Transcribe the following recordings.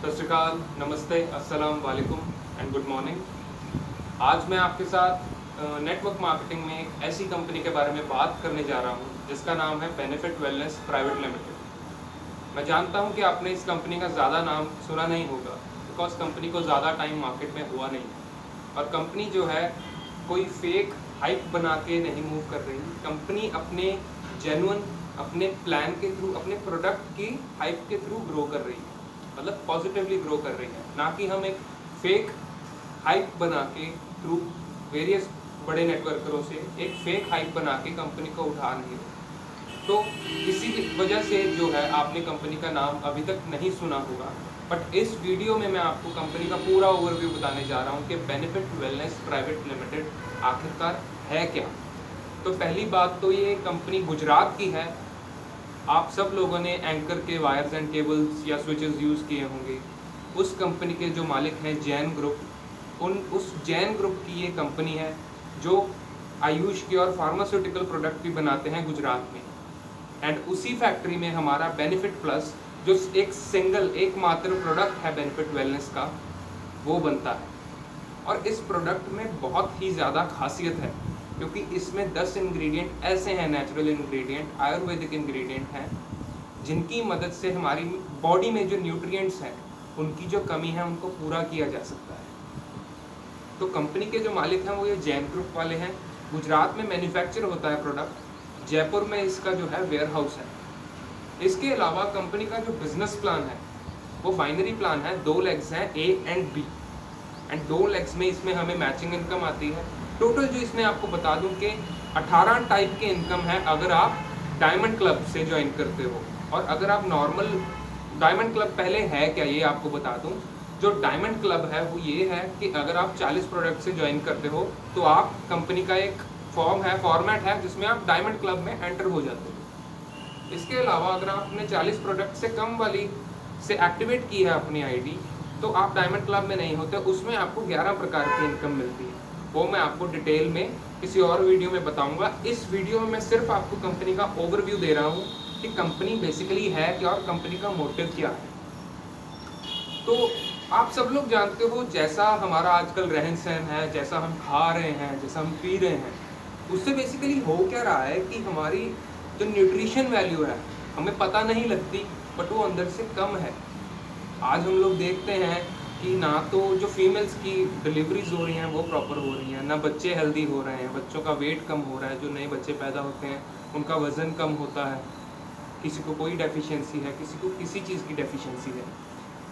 सत श्री अकाल, नमस्ते, अस्सलाम वालेकुम एंड गुड मॉर्निंग। आज मैं आपके साथ नेटवर्क मार्केटिंग में एक ऐसी कंपनी के बारे में बात करने जा रहा हूँ जिसका नाम है बेनिफिट वेलनेस प्राइवेट लिमिटेड। मैं जानता हूँ कि आपने इस कंपनी का ज़्यादा नाम सुना नहीं होगा बिकॉज कंपनी को ज़्यादा टाइम मार्केट में हुआ नहीं है और कंपनी जो है कोई फेक हाइप बना के नहीं मूव कर रही। कंपनी अपने जेन्युइन अपने प्लान के थ्रू, अपने प्रोडक्ट की हाइप के थ्रू ग्रो कर रही है, मतलब पॉजिटिवली ग्रो कर रही है, ना कि हम एक फेक हाइप बना के थ्रू वेरियस बड़े नेटवर्करों से एक फेक हाइप बना के कंपनी को उठा नहीं रहे। तो इसी वजह से जो है आपने कंपनी का नाम अभी तक नहीं सुना होगा, बट इस वीडियो में मैं आपको कंपनी का पूरा ओवरव्यू बताने जा रहा हूँ कि बेनिफिट वेलनेस प्राइवेट लिमिटेड आखिरकार है क्या। तो पहली बात तो ये कंपनी गुजरात की है। आप सब लोगों ने एंकर के वायर्स एंड केबल्स या स्विचेस यूज़ किए होंगे। उस कंपनी के जो मालिक हैं जैन ग्रुप, उस जैन ग्रुप की ये कंपनी है जो आयुष के और फार्मास्यूटिकल प्रोडक्ट भी बनाते हैं गुजरात में। एंड उसी फैक्ट्री में हमारा बेनिफिट प्लस जो एकमात्र प्रोडक्ट है बेनिफिट वेलनेस का, वो बनता है। और इस प्रोडक्ट में बहुत ही ज़्यादा खासियत है क्योंकि इसमें 10 इंग्रेडिएंट ऐसे हैं, नेचुरल इंग्रेडिएंट, आयुर्वेदिक इंग्रेडिएंट हैं, जिनकी मदद से हमारी बॉडी में जो न्यूट्रिएंट्स हैं उनकी जो कमी है उनको पूरा किया जा सकता है। तो कंपनी के जो मालिक हैं वो ये जैन ग्रुप वाले हैं। गुजरात में मैन्युफैक्चर होता है प्रोडक्ट, जयपुर में इसका जो है वेयर हाउस है। इसके अलावा कंपनी का जो बिजनेस प्लान है वो बाइनरी प्लान है, 2 लेग्स हैं, A and B. And 2 legs में इसमें हमें मैचिंग इनकम आती है। टोटल जो इसमें आपको बता दूं कि 18 टाइप के इनकम है अगर आप डायमंड क्लब से ज्वाइन करते हो। और अगर आप नॉर्मल डायमंड क्लब पहले है क्या ये आपको बता दूं। जो डायमंड क्लब है वो ये है कि अगर आप 40 प्रोडक्ट से ज्वाइन करते हो तो आप कंपनी का एक फॉर्मेट है जिसमें आप डायमंड क्लब में एंटर हो जाते हो। इसके अलावा अगर आपने 40 प्रोडक्ट से कम वाली से एक्टिवेट की है अपनी आईडी तो आप डायमंड क्लब में नहीं होते। उसमें आपको 11 प्रकार की इनकम मिलती है, वो मैं आपको डिटेल में किसी और वीडियो में बताऊंगा। इस वीडियो में मैं सिर्फ आपको कंपनी का ओवरव्यू दे रहा हूँ कि कंपनी बेसिकली है क्या और कंपनी का मोटिव क्या है। तो आप सब लोग जानते हो जैसा हमारा आजकल रहन सहन है, जैसा हम खा रहे हैं, जैसा हम पी रहे हैं, उससे बेसिकली हो क्या रहा है कि हमारी जो न्यूट्रिशन वैल्यू है हमें पता नहीं लगती, बट वो अंदर से कम है। आज हम लोग देखते हैं कि ना तो जो फीमेल्स की डिलीवरीज हो रही हैं वो प्रॉपर हो रही हैं, ना बच्चे हेल्दी हो रहे हैं, बच्चों का वेट कम हो रहा है, जो नए बच्चे पैदा होते हैं उनका वज़न कम होता है, किसी को कोई डेफिशिएंसी है, किसी को किसी चीज़ की डेफिशिएंसी है।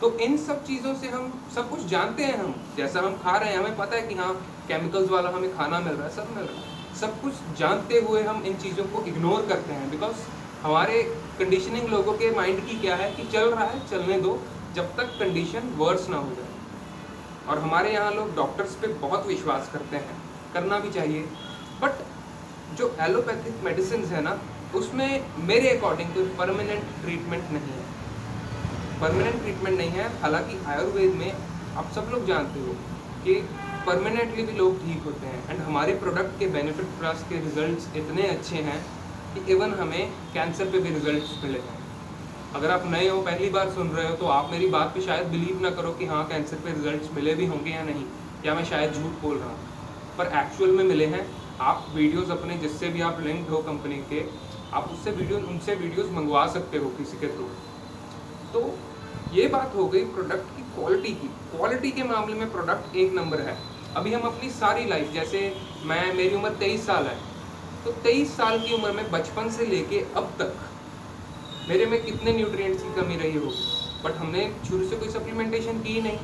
तो इन सब चीज़ों से हम सब कुछ जानते हैं, हम जैसा हम खा रहे हैं हमें पता है कि हाँ केमिकल्स वाला हमें खाना मिल रहा है, सब मिल रहा है। सब कुछ जानते हुए हम इन चीज़ों को इग्नोर करते हैं बिकॉज हमारे कंडीशनिंग लोगों के माइंड की क्या है कि चल रहा है चलने दो जब तक कंडीशन वर्स ना हो जाए। और हमारे यहाँ लोग डॉक्टर्स पे बहुत विश्वास करते हैं, करना भी चाहिए, बट जो एलोपैथिक मेडिसिन है ना उसमें मेरे अकॉर्डिंग कोई परमानेंट ट्रीटमेंट नहीं है। परमानेंट ट्रीटमेंट नहीं है। हालांकि आयुर्वेद में आप सब लोग जानते हो कि परमानेंटली भी लोग ठीक होते हैं। एंड हमारे प्रोडक्ट के बेनिफिट प्लस के रिजल्ट्स इतने अच्छे हैं कि इवन हमें कैंसर पे भी रिजल्ट्स मिले हैं। अगर आप नए हो, पहली बार सुन रहे हो, तो आप मेरी बात पे शायद बिलीव ना करो कि हाँ कैंसर पे रिजल्ट्स मिले भी होंगे या नहीं, या मैं शायद झूठ बोल रहा हूँ, पर एक्चुअल में मिले हैं। आप वीडियोस अपने जिससे भी आप लिंक्ड हो कंपनी के, आप उनसे वीडियोस मंगवा सकते हो किसी के थ्रू। तो ये बात हो गई प्रोडक्ट की क्वालिटी की। क्वालिटी के मामले में प्रोडक्ट एक नंबर है। अभी हम अपनी सारी लाइफ, जैसे मेरी उम्र 23 साल है, तो 23 साल की उम्र में बचपन से लेके अब तक मेरे में कितने न्यूट्रिएंट्स की कमी रही होगी, बट हमने शुरू से कोई सप्लीमेंटेशन की ही नहीं।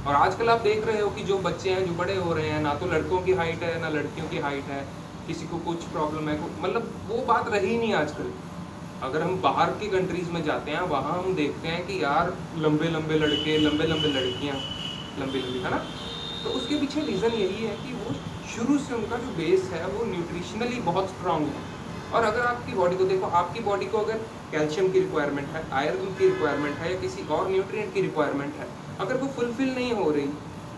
और आजकल आप देख रहे हो कि जो बच्चे हैं जो बड़े हो रहे हैं, ना तो लड़कों की हाइट है ना लड़कियों की हाइट है, किसी को कुछ प्रॉब्लम है, मतलब वो बात रही नहीं आजकल। अगर हम बाहर की कंट्रीज़ में जाते हैं वहाँ हम देखते हैं कि यार लंबे लंबे लड़के, लंबे लंबे लड़कियाँ, लंबी लंबी, है ना। तो उसके पीछे रीज़न यही है कि वो शुरू से उनका जो बेस है वो न्यूट्रिशनली बहुत स्ट्रांग है। और अगर आपकी बॉडी को देखो, आपकी बॉडी को अगर कैल्शियम की रिक्वायरमेंट है, आयरन की रिक्वायरमेंट है, या किसी और न्यूट्रिएंट की रिक्वायरमेंट है, अगर वो फुलफिल नहीं हो रही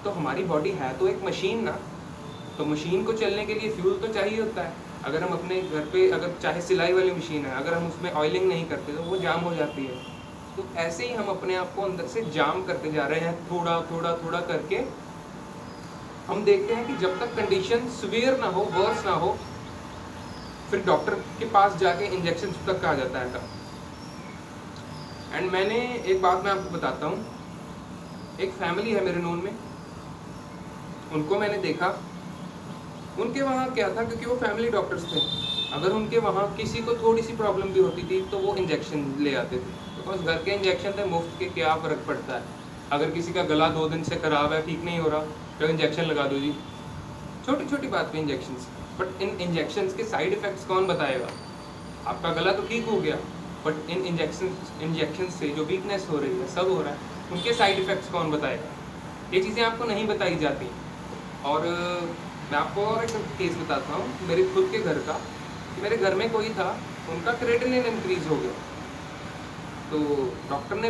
तो हमारी बॉडी है तो एक मशीन ना, तो मशीन को चलने के लिए फ्यूल तो चाहिए होता है। अगर हम अपने घर पे, अगर चाहे सिलाई वाली मशीन है, अगर हम उसमें ऑयलिंग नहीं करते तो वो जाम हो जाती है। तो ऐसे ही हम अपने आप को अंदर से जाम करते जा रहे हैं, थोड़ा थोड़ा थोड़ा करके। हम देखते हैं कि जब तक कंडीशन सीवियर ना हो, वर्स ना हो, फिर डॉक्टर के पास जाके इंजेक्शन तक आ जाता है। एंड मैंने एक बात मैं आपको बताता हूँ, एक फैमिली है मेरे नोन में, उनको मैंने देखा, उनके वहाँ क्या था, क्योंकि वो फैमिली डॉक्टर्स थे, अगर उनके वहाँ किसी को थोड़ी सी प्रॉब्लम भी होती थी तो वो इंजेक्शन ले आते थे, बिकॉज घर के इंजेक्शन थे मुफ्त के, क्या फ़र्क पड़ता है। अगर किसी का गला 2 दिन से ख़राब है, ठीक नहीं हो रहा, तो इंजेक्शन लगा दो जी, छोटी छोटी बात पे इंजेक्शन। बट इन इंजेक्शन के साइड इफ़ेक्ट्स कौन बताएगा? आपका गला तो ठीक हो गया, बट इन इंजेक्शन से जो वीकनेस हो रही है, सब हो रहा है, उनके साइड इफ़ेक्ट्स कौन बताएगा? ये चीज़ें आपको नहीं बताई जाती। और मैं आपको और एक केस बताता हूँ मेरे खुद के घर का। मेरे घर में कोई था, उनका क्रेटिनिन इंक्रीज़ हो गया, तो डॉक्टर ने,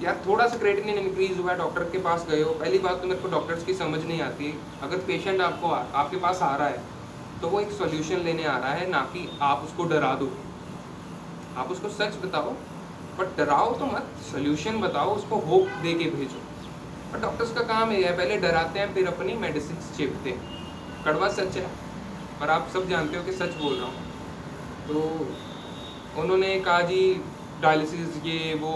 यार थोड़ा सा क्रेटिनिन इंक्रीज़ हुआ है, डॉक्टर के पास गए हो। पहली बात तो मेरे को डॉक्टर्स की समझ नहीं आती, अगर पेशेंट आपके पास आ रहा है तो वो एक सॉल्यूशन लेने आ रहा है, ना कि आप उसको डरा दो। आप उसको सच बताओ, बट डराओ तो मत, सॉल्यूशन बताओ, उसको होप दे के भेजो। और डॉक्टर्स का काम ये है, पहले डराते हैं फिर अपनी मेडिसिन चेपते हैं। कड़वा सच है, पर आप सब जानते हो कि सच बोल रहा हूँ। तो उन्होंने कहा जी डायलिसिस ये वो,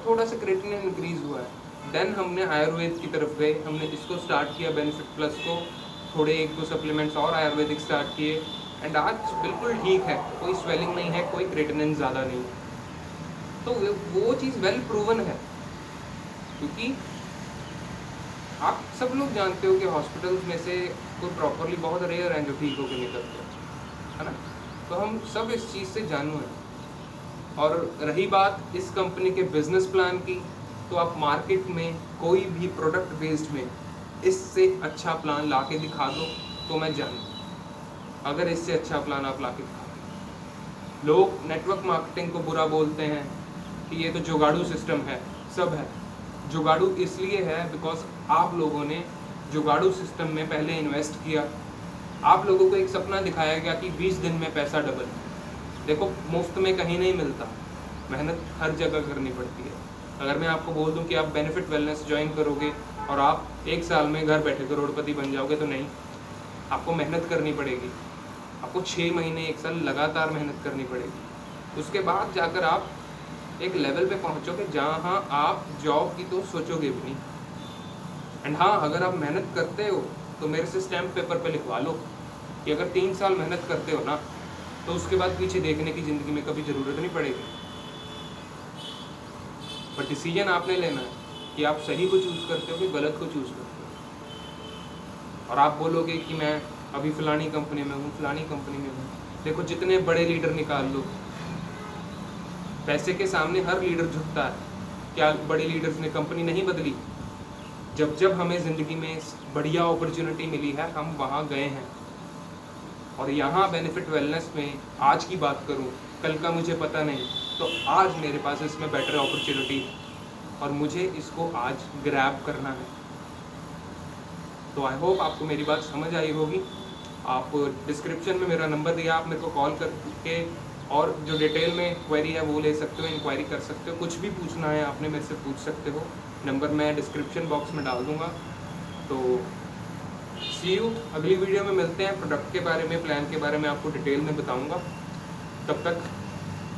थोड़ा सा क्रेटिनिन इंक्रीज़ हुआ है। देन हमने आयुर्वेद की तरफ गए, हमने इसको स्टार्ट किया, बेनिफिट प्लस को, थोड़े 1-2 सप्लीमेंट्स और आयुर्वेदिक स्टार्ट किए, एंड आज बिल्कुल ठीक है, कोई स्वेलिंग नहीं है, कोई क्रेटिनिन ज़्यादा नहीं है। तो वो चीज़ वेल प्रूवन है, क्योंकि आप सब लोग जानते हो कि हॉस्पिटल्स में से कोई प्रॉपरली, बहुत रेयर हैं जो ठीक होकर निकलते हैं, है ना। तो हम सब इस चीज़ से जानू हैं। और रही बात इस कंपनी के बिजनेस प्लान की, तो आप मार्केट में कोई भी प्रोडक्ट बेस्ड में इससे अच्छा प्लान ला के दिखा दो तो मैं जानूँ, अगर इससे अच्छा प्लान आप ला के दिखा दो। लोग नेटवर्क मार्केटिंग को बुरा बोलते हैं कि ये तो जुगाड़ू सिस्टम है, सब है। जुगाड़ू इसलिए है बिकॉज आप लोगों ने जुगाड़ू सिस्टम में पहले इन्वेस्ट किया, आप लोगों को एक सपना दिखाया गया कि 20 दिन में पैसा डबल। देखो मुफ्त में कहीं नहीं मिलता, मेहनत हर जगह करनी पड़ती है। अगर मैं आपको बोल दूं कि आप बेनिफिट वेलनेस ज्वाइन करोगे और आप 1 साल में घर बैठे करोड़पति बन जाओगे, तो नहीं, आपको मेहनत करनी पड़ेगी। आपको 6 महीने 1 साल लगातार मेहनत करनी पड़ेगी, उसके बाद जाकर आप एक लेवल पे पहुंचोगे जहाँ आप जॉब की तो सोचोगे भी नहीं। एंड हाँ, अगर आप मेहनत करते हो तो मेरे से स्टैम्प पेपर पे लिखवा लो कि अगर 3 साल मेहनत करते हो ना, तो उसके बाद पीछे देखने की ज़िंदगी में कभी ज़रूरत नहीं पड़ेगी। बट डिसीजन आपने लेना है कि आप सही को चूज़ करते हो कि गलत को चूज़ करते हो। और आप बोलोगे कि मैं अभी फ़लानी कंपनी में हूँ, फ़लानी कंपनी में हूँ। देखो जितने बड़े लीडर निकाल लो, पैसे के सामने हर लीडर झुकता है। क्या बड़े लीडर्स ने कंपनी नहीं बदली? जब जब हमें ज़िंदगी में बढ़िया अपॉर्चुनिटी मिली है, हम वहाँ गए हैं। और यहाँ बेनिफिट वेलनेस में आज की बात करूँ, कल का मुझे पता नहीं, तो आज मेरे पास इसमें बेटर अपॉर्चुनिटी है और मुझे इसको आज ग्रैब करना है। तो आई होप आपको मेरी बात समझ आई होगी। आप डिस्क्रिप्शन में मेरा नंबर दिया, आप मेरे को कॉल करके और जो डिटेल में क्वेरी है वो ले सकते हो, इंक्वायरी कर सकते हो। कुछ भी पूछना है आपने मेरे से पूछ सकते हो, नंबर मैं डिस्क्रिप्शन बॉक्स में डाल दूँगा। तो सी यू, अगली वीडियो में मिलते हैं। प्रोडक्ट के बारे में, प्लान के बारे में आपको डिटेल में बताऊँगा। तब तक